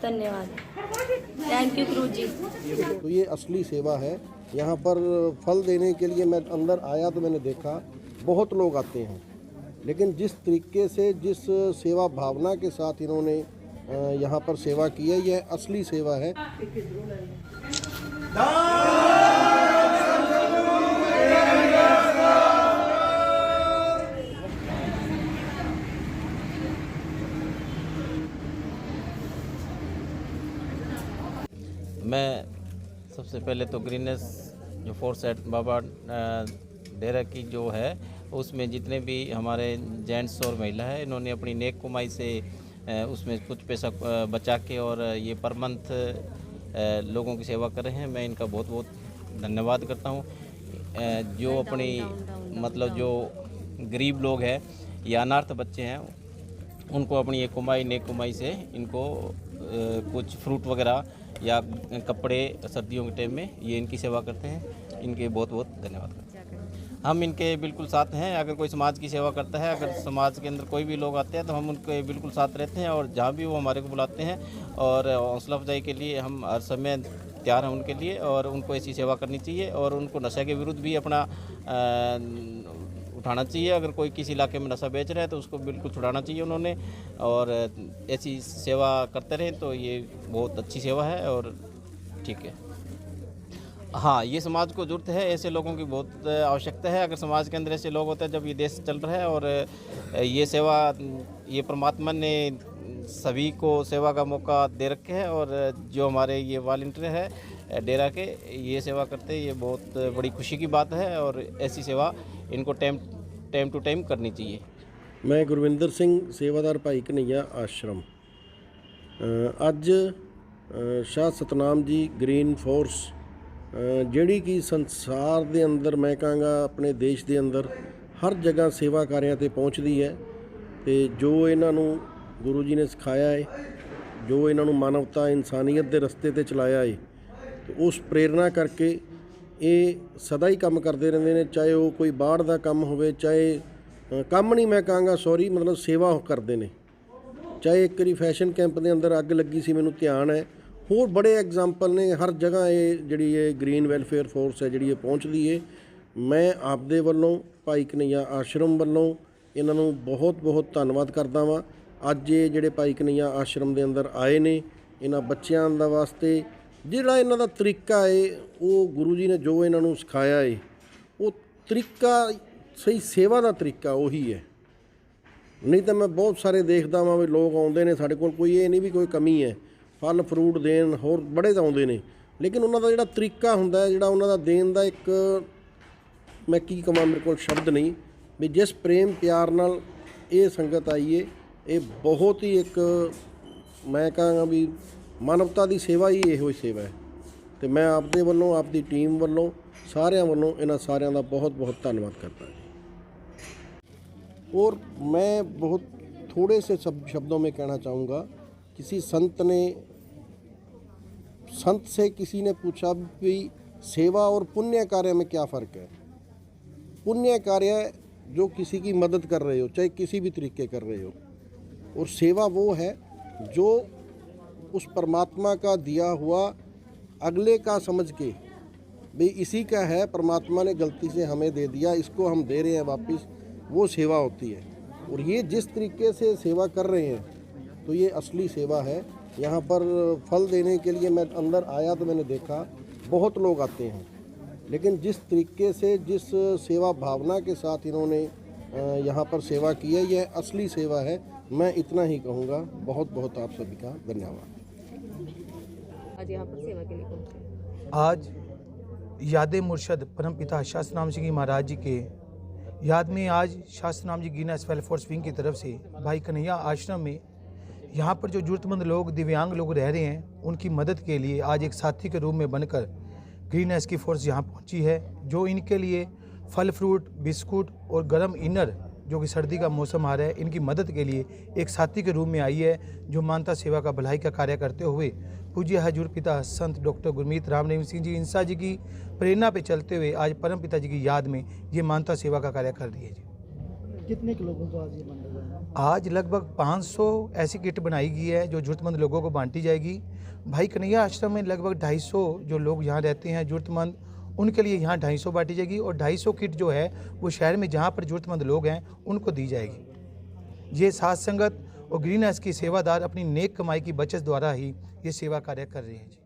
धन्यवाद। Thank you गुरु जी। तो ये असली सेवा है। यहाँ पर फल देने के लिए मैं अंदर आया तो मैंने देखा बहुत लोग आते हैं, लेकिन जिस तरीके से जिस सेवा भावना के साथ इन्होंने यहाँ पर सेवा की है, यह असली सेवा है। मैं सबसे पहले तो ग्रीनेस जो फोर्स एट बाबा डेरा की जो है उसमें जितने भी हमारे जेंट्स और महिला है, इन्होंने अपनी नेक कमाई से उसमें कुछ पैसा बचा के और ये पर मंथ लोगों की सेवा कर रहे हैं। मैं इनका बहुत बहुत धन्यवाद करता हूँ। जो अपनी मतलब जो गरीब लोग हैं या अनाथ बच्चे हैं, उनको अपनी एक कमाई नेक कमाई से इनको कुछ फ्रूट वगैरह या कपड़े सर्दियों के टाइम में ये इनकी सेवा करते हैं। इनके बहुत बहुत धन्यवाद करते हैं। हम इनके बिल्कुल साथ हैं। अगर कोई समाज की सेवा करता है, अगर समाज के अंदर कोई भी लोग आते हैं तो हम उनके बिल्कुल साथ रहते हैं, और जहाँ भी वो हमारे को बुलाते हैं और हौसला अफजाई के लिए हम हर समय तैयार हैं उनके लिए, और उनको ऐसी सेवा करनी चाहिए और उनको नशे के विरुद्ध भी अपना उठाना चाहिए। अगर कोई किसी इलाके में नशा बेच रहा है तो उसको बिल्कुल छुड़ाना चाहिए उन्होंने, और ऐसी सेवा करते रहें तो ये बहुत अच्छी सेवा है और ठीक है। हाँ, ये समाज को ज़रूरत है, ऐसे लोगों की बहुत आवश्यकता है। अगर समाज के अंदर ऐसे लोग होते हैं, जब ये देश चल रहा है, और ये सेवा ये परमात्मा ने सभी को सेवा का मौका दे रखे है, और जो हमारे ये वॉलंटियर है डेरा के, ये सेवा करते हैं, ये बहुत बड़ी खुशी की बात है, और ऐसी सेवा इनको टाइम टू टाइम करनी चाहिए। मैं गुरविंदर सिंह, सेवादार भाई कन्हैया आश्रम। अज शाह सतनाम जी ग्रीन फोर्स ਜਿਹੜੀ कि संसार के अंदर मैं कहांगा अपने देश के अंदर हर जगह सेवा कार्यां ते पहुँचती है, तो जो इन्हों गुरु जी ने सिखाया है, जो इन्हों मानवता इंसानियत के रस्ते ते चलाया है, तो उस प्रेरणा करके ये सदा ही काम करते रहते हैं। चाहे वो कोई बाढ़ का काम हो, चाहे काम नहीं मैं कहांगा सॉरी मतलब सेवा करते हैं। चाहे एक बारी फैशन कैंप के अंदर अग लगी सी, मैनूं ध्यान है, होर बड़े एग्जाम्पल ने हर जगह ये जी ग्रीन वैलफेयर फोर्स है जी पहुँचती है। मैं आपदे वालों भाई कन्हैया आश्रम वालों इन्हों बहुत बहुत धन्यवाद करता वा। अज ये जोड़े भाई कन्हैया आश्रम के अंदर आए ने, इन्हों बच्चों का वास्ते जोड़ा इन्हों का तरीका है, वो गुरु जी ने जो इन्हों सिखाया है, वो तरीका सही सेवा का तरीका उही है। नहीं तो मैं बहुत सारे देखता वहाँ भी लोग आते हैं साढ़े कोल, कोई ये नहीं भी कोई कमी है, फल फ्रूट देन होर बड़े आते हैं, लेकिन उन्होंने जो तरीका होंदा है, जो उन्होंने देन का एक मैं की कमां मेरे को शब्द नहीं भी, जिस प्रेम प्यार नाल ये संगत आई है, ये बहुत ही एक मैं कहांगा भी मानवता की सेवा ही इहो सेवा है। तो मैं आपदे वालों आपकी टीम वालों सारिਆਂ वालों इन्हां सारिਆਂ का बहुत बहुत धन्यवाद करता हूँ। और मैं बहुत थोड़े से शब्दों में कहना चाहूँगा, किसी संत से किसी ने पूछा भी सेवा और पुण्य कार्य में क्या फ़र्क है। पुण्य कार्य जो किसी की मदद कर रहे हो, चाहे किसी भी तरीके कर रहे हो, और सेवा वो है जो उस परमात्मा का दिया हुआ अगले का समझ के भाई इसी का है, परमात्मा ने गलती से हमें दे दिया, इसको हम दे रहे हैं वापस, वो सेवा होती है। और ये जिस तरीके से सेवा कर रहे हैं, तो ये असली सेवा है। यहाँ पर फल देने के लिए मैं अंदर आया तो मैंने देखा बहुत लोग आते हैं, लेकिन जिस तरीके से जिस सेवा भावना के साथ इन्होंने यहाँ पर सेवा की है, यह असली सेवा है। मैं इतना ही कहूँगा। बहुत बहुत आप सभी का धन्यवाद। आज यहाँ पर सेवा के लिए पहुँचे। आज याद मुर्शद परमपिता शाह सतनाम सिंह महाराज जी के याद में आज Shah Satnam ji green welfare wing की तरफ से भाई कन्हैया आश्रम में यहाँ पर जो ज़रूरतमंद लोग दिव्यांग लोग रह रहे हैं, उनकी मदद के लिए आज एक साथी के रूप में बनकर ग्रीन की फोर्स यहाँ पहुँची है, जो इनके लिए फल फ्रूट बिस्कुट और गर्म इनर जो कि सर्दी का मौसम आ रहा है, इनकी मदद के लिए एक साथी के रूप में आई है, जो मानवता सेवा का भलाई का कार्य करते हुए पूज्य हजूर पिता संत डॉक्टर गुरमीत राम रहीम सिंह जी इंसा जी की प्रेरणा पे चलते हुए आज परम पिता जी की याद में ये मानवता सेवा का कार्य कर रही है जी। कितने के लोगों को आज ये मंडल है? आज लगभग 500 ऐसी किट बनाई गई है जो ज़रूरतमंद लोगों को बांटी जाएगी। भाई कन्हैया आश्रम में लगभग 250 जो लोग यहाँ रहते हैं ज़रूरतमंद, उनके लिए यहाँ 250 बांटी जाएगी और 250 किट जो है वो शहर में जहाँ पर ज़रूरतमंद लोग हैं उनको दी जाएगी। ये साथ संगत और ग्रीन हाउस की सेवादार अपनी नेक कमाई की बचत द्वारा ही ये सेवा कार्य कर रहे हैं जी।